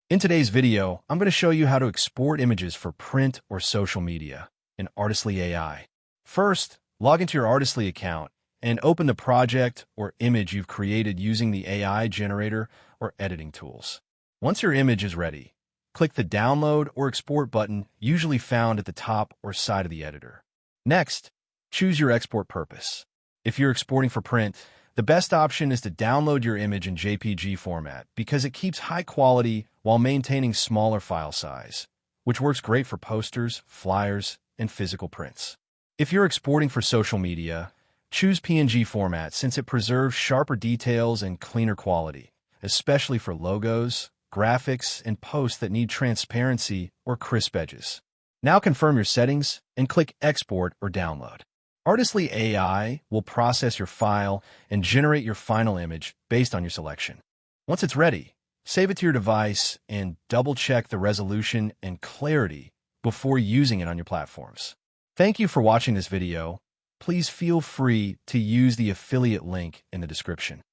In today's video, I'm going to show you how to export images for print or social media in Artistly AI. First, log into your Artistly account and open the project or image you've created using the AI generator or editing tools. Once your image is ready, click the Download or Export button, usually found at the top or side of the editor. Next, choose your export purpose. If you're exporting for print, the best option is to download your image in JPG format because it keeps high quality while maintaining smaller file size, which works great for posters, flyers, and physical prints. If you're exporting for social media, choose PNG format since it preserves sharper details and cleaner quality, especially for logos, graphics, and posts that need transparency or crisp edges. Now confirm your settings and click Export or Download. Artistly AI will process your file and generate your final image based on your selection. Once it's ready, save it to your device and double-check the resolution and clarity before using it on your platforms. Thank you for watching this video. Please feel free to use the affiliate link in the description.